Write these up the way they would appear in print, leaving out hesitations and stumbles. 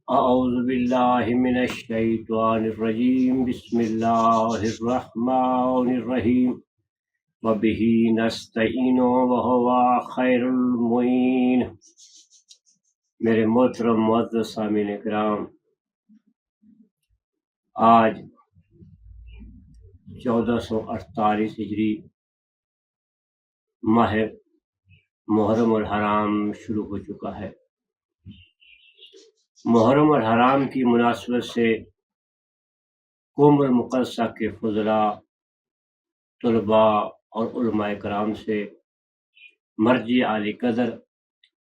اعوذ باللہ من الشیطان الرجیم، بسم اللہ الرحمن الرحیم، وبہ نستعین وہو خیر المعین۔ میرے محترم معزز سامعین کرام، آج 1448 ہجری ماہ محرم الحرام شروع ہو چکا ہے۔ محرم الحرام کی مناسبت سے قوم المقدسہ کے فضلاء، طلباء اور علماء کرام سے مرجع عالی قدر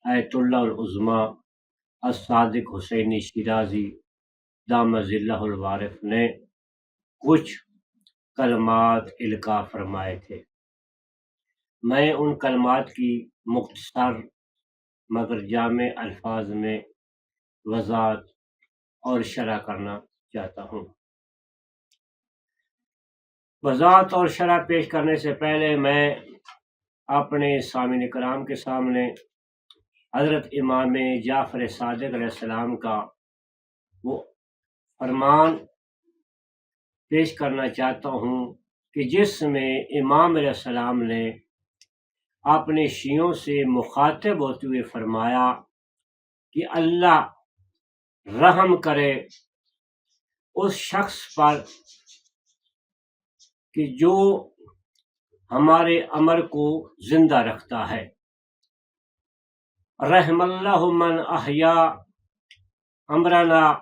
آیت اللہ العظمیٰ الصادق حسینی شیرازی دامت ظلہ الوارث نے کچھ کلمات القاء فرمائے تھے۔ میں ان کلمات کی مختصر مگر جامع الفاظ میں وضاحت اور شرح کرنا چاہتا ہوں۔ وضاحت اور شرح پیش کرنے سے پہلے میں اپنے سامعین کرام کے سامنے حضرت امام جعفر صادق علیہ السلام کا وہ فرمان پیش کرنا چاہتا ہوں کہ جس میں امام علیہ السلام نے اپنے شیعوں سے مخاطب ہوتے ہوئے فرمایا کہ اللہ رحم کرے اس شخص پر کہ جو ہمارے امر کو زندہ رکھتا ہے۔ رحم اللہ من احیا امرنا،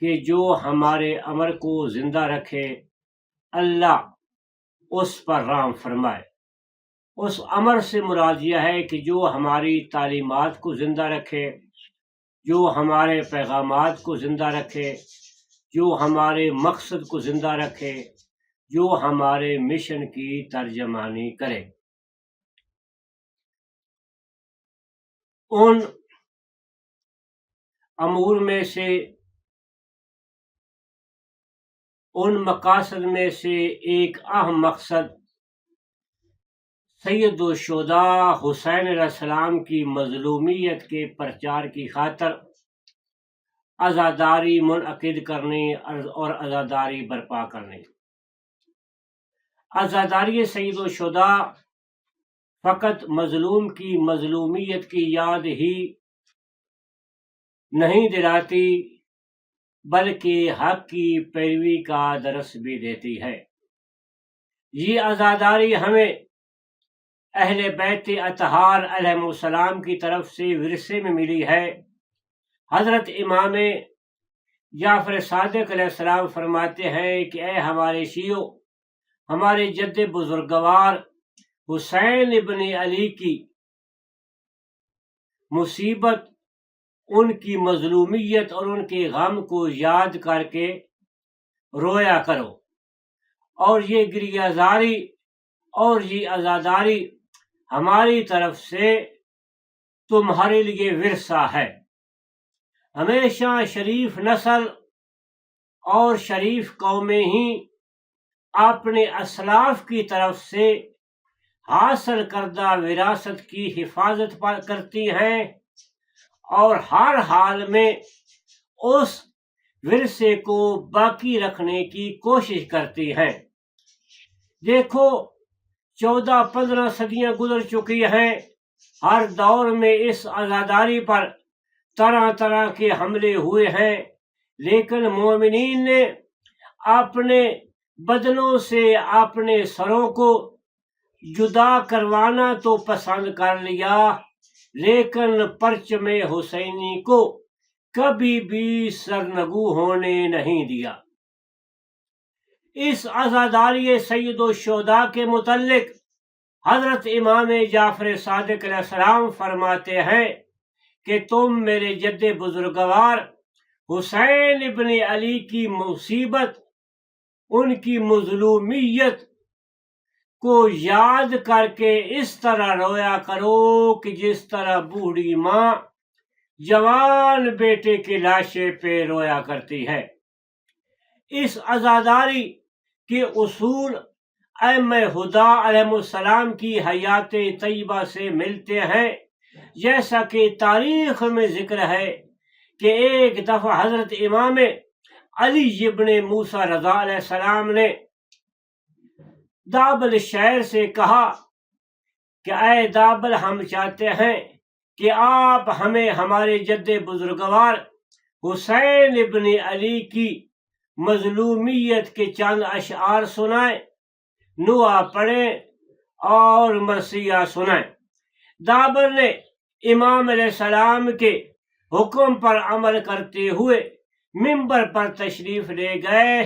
کہ جو ہمارے امر کو زندہ رکھے اللہ اس پر رحم فرمائے۔ اس امر سے مراد یہ ہے کہ جو ہماری تعلیمات کو زندہ رکھے، جو ہمارے پیغامات کو زندہ رکھے، جو ہمارے مقصد کو زندہ رکھے، جو ہمارے مشن کی ترجمانی کرے۔ ان امور میں سے، ان مقاصد میں سے ایک اہم مقصد سید الشہداء حسین علیہ السلام کی مظلومیت کے پرچار کی خاطر عزاداری منعقد کرنے اور عزاداری برپا کرنے۔ عزاداری سید الشہداء فقط مظلوم کی مظلومیت کی یاد ہی نہیں دلاتی بلکہ حق کی پیروی کا درس بھی دیتی ہے۔ یہ عزاداری ہمیں اہل بیت اطہار علیہ السلام کی طرف سے ورثے میں ملی ہے۔ حضرت امام جعفر صادق علیہ السلام فرماتے ہیں کہ اے ہمارے شیعو، ہمارے جد بزرگوار حسین ابن علی کی مصیبت، ان کی مظلومیت اور ان کے غم کو یاد کر کے رویا کرو، اور یہ گریہ زاری اور یہ عزاداری ہماری طرف سے تمہارے لیے ورثہ ہے۔ ہمیشہ شریف نسل اور شریف قومیں ہی اپنے اسلاف کی طرف سے حاصل کردہ وراثت کی حفاظت کرتی ہیں اور ہر حال میں اس ورثے کو باقی رکھنے کی کوشش کرتی ہیں۔ دیکھو، 14-15 صدیاں گزر چکی ہیں، ہر دور میں اس عزاداری پر طرح طرح کے حملے ہوئے ہیں، لیکن مومنین نے اپنے بدنوں سے اپنے سروں کو جدا کروانا تو پسند کر لیا، لیکن پرچم حسینی کو کبھی بھی سرنگو ہونے نہیں دیا۔ اس عزاداری سید الشہداء کے متعلق حضرت امام جعفر صادق علیہ السلام فرماتے ہیں کہ تم میرے جد بزرگوار حسین ابن علی کی مصیبت، ان کی مظلومیت کو یاد کر کے اس طرح رویا کرو کہ جس طرح بوڑھی ماں جوان بیٹے کی لاشے پہ رویا کرتی ہے۔ اس عزاداری کے اصول ائمہ ہدی علیہ السلام کی حیات طیبہ سے ملتے ہیں، جیسا کہ تاریخ میں ذکر ہے کہ ایک دفعہ حضرت امام علی ابن موسیٰ رضا علیہ السلام نے دابل شہر سے کہا کہ اے دابل، ہم چاہتے ہیں کہ آپ ہمیں ہمارے جد بزرگوار حسین ابن علی کی مظلومیت کے چند اشعار سنائیں، نوحہ پڑھیں اور مرثیہ سنائیں۔ دابل نے امام علیہ السلام کے حکم پر عمل کرتے ہوئے منبر پر تشریف لے گئے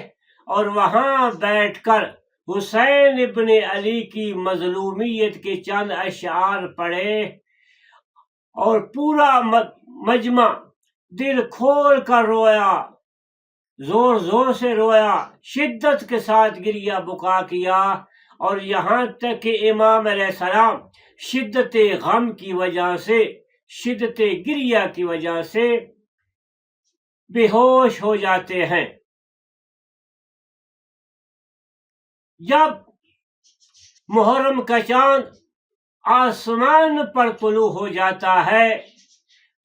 اور وہاں بیٹھ کر حسین ابن علی کی مظلومیت کے چند اشعار پڑھے اور پورا مجمع دل کھول کر رویا، زور زور سے رویا، شدت کے ساتھ گریہ بکا کیا، اور یہاں تک کہ امام علیہ السلام شدت غم کی وجہ سے، شدت گریہ کی وجہ سے بے ہوش ہو جاتے ہیں۔ جب محرم کا چاند آسمان پر طلوع ہو جاتا ہے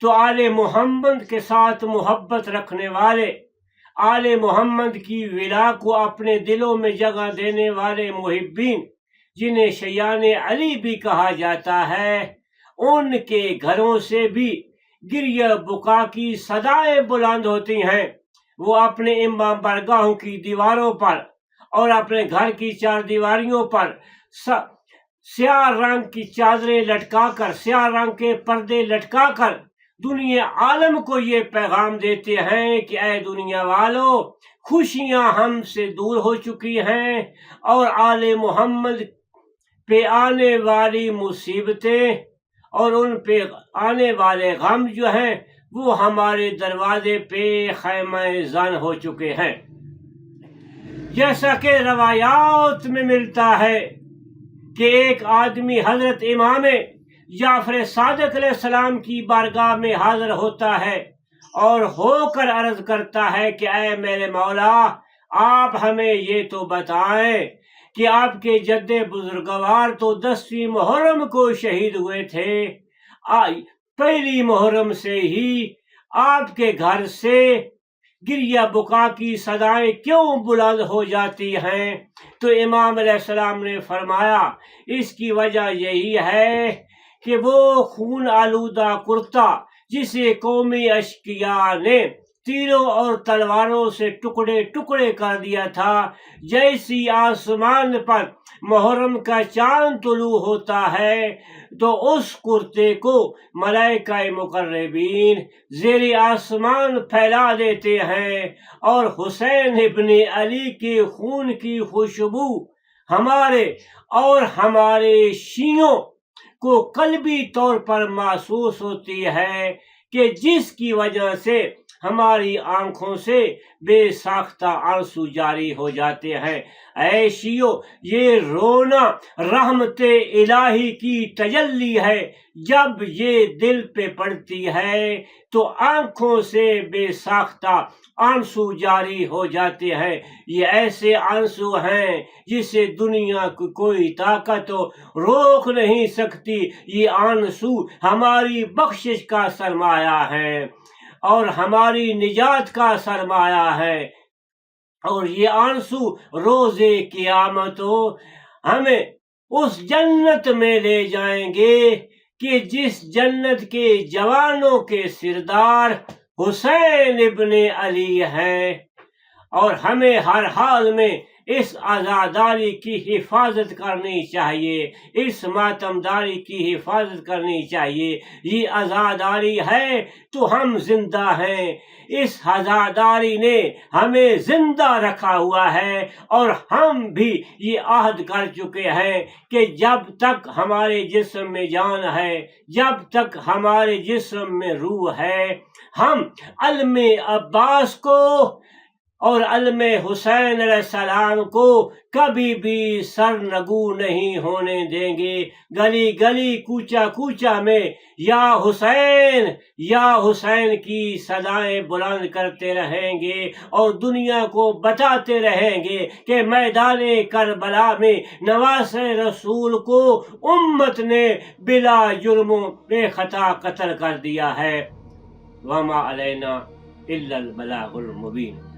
تو آل محمد کے ساتھ محبت رکھنے والے، آل محمد کی ولا کو اپنے دلوں میں جگہ دینے والے محبین، جنہیں شیعان علی بھی کہا جاتا ہے، ان کے گھروں سے بھی گریہ بکا کی صدائیں بلند ہوتی ہیں۔ وہ اپنے امام برگاہوں کی دیواروں پر اور اپنے گھر کی چار دیواریوں پر سیاہ رنگ کی چادریں لٹکا کر، سیاہ رنگ کے پردے لٹکا کر دنیا عالم کو یہ پیغام دیتے ہیں کہ اے دنیا والو، خوشیاں ہم سے دور ہو چکی ہیں اور آل محمد پہ آنے والی مصیبتیں اور ان پہ آنے والے غم جو ہیں وہ ہمارے دروازے پہ خیمہ زن ہو چکے ہیں۔ جیسا کہ روایات میں ملتا ہے کہ ایک آدمی حضرت امام جعفر صادق علیہ السلام کی بارگاہ میں حاضر ہوتا ہے اور ہو کر عرض کرتا ہے کہ اے میرے مولا، آپ ہمیں یہ تو بتائیں کہ آپ کے جد بزرگوار تو 10ویں محرم کو شہید ہوئے تھے، پہلی محرم سے ہی آپ کے گھر سے گریہ بکا کی صدائیں کیوں بلند ہو جاتی ہیں؟ تو امام علیہ السلام نے فرمایا، اس کی وجہ یہی ہے کہ وہ خون آلودہ کرتا جسے قومی اشقیاء نے تیروں اور تلواروں سے ٹکڑے ٹکڑے کر دیا تھا، جیسی آسمان پر محرم کا چاند طلوع ہوتا ہے تو اس کرتے کو ملائکہ مقربین زیر آسمان پھیلا دیتے ہیں، اور حسین ابن علی کے خون کی خوشبو ہمارے اور ہمارے شیعوں کو قلبی طور پر محسوس ہوتی ہے، کہ جس کی وجہ سے ہماری آنکھوں سے بے ساختہ آنسو جاری ہو جاتے ہیں۔ اے شیعو، یہ رونا رحمت الہی کی تجلی ہے، جب یہ دل پہ پڑتی ہے تو آنکھوں سے بے ساختہ آنسو جاری ہو جاتے ہیں۔ یہ ایسے آنسو ہیں جسے دنیا کی کوئی طاقت روک نہیں سکتی۔ یہ آنسو ہماری بخشش کا سرمایہ ہے اور ہماری نجات کا سرمایہ ہے، اور یہ آنسو روز قیامت ہمیں اس جنت میں لے جائیں گے کہ جس جنت کے جوانوں کے سردار حسین ابن علی ہیں، اور ہمیں ہر حال میں اس عزاداری کی حفاظت کرنی چاہیے، اس ماتمداری کی حفاظت کرنی چاہیے۔ یہ عزاداری ہے تو ہم زندہ ہیں، اس عزاداری نے ہمیں زندہ رکھا ہوا ہے، اور ہم بھی یہ عہد کر چکے ہیں کہ جب تک ہمارے جسم میں جان ہے، جب تک ہمارے جسم میں روح ہے، ہم علم عباس کو اور علم حسین علیہ السلام کو کبھی بھی سرنگو نہیں ہونے دیں گے۔ گلی گلی کوچہ کوچہ میں یا حسین کی صدائیں بلند کرتے رہیں گے اور دنیا کو بتاتے رہیں گے کہ میدان کربلا میں نواز رسول کو امت نے بلا جرم بے خطا قتل کر دیا ہے۔ وما علینا الا البلاغ المبین۔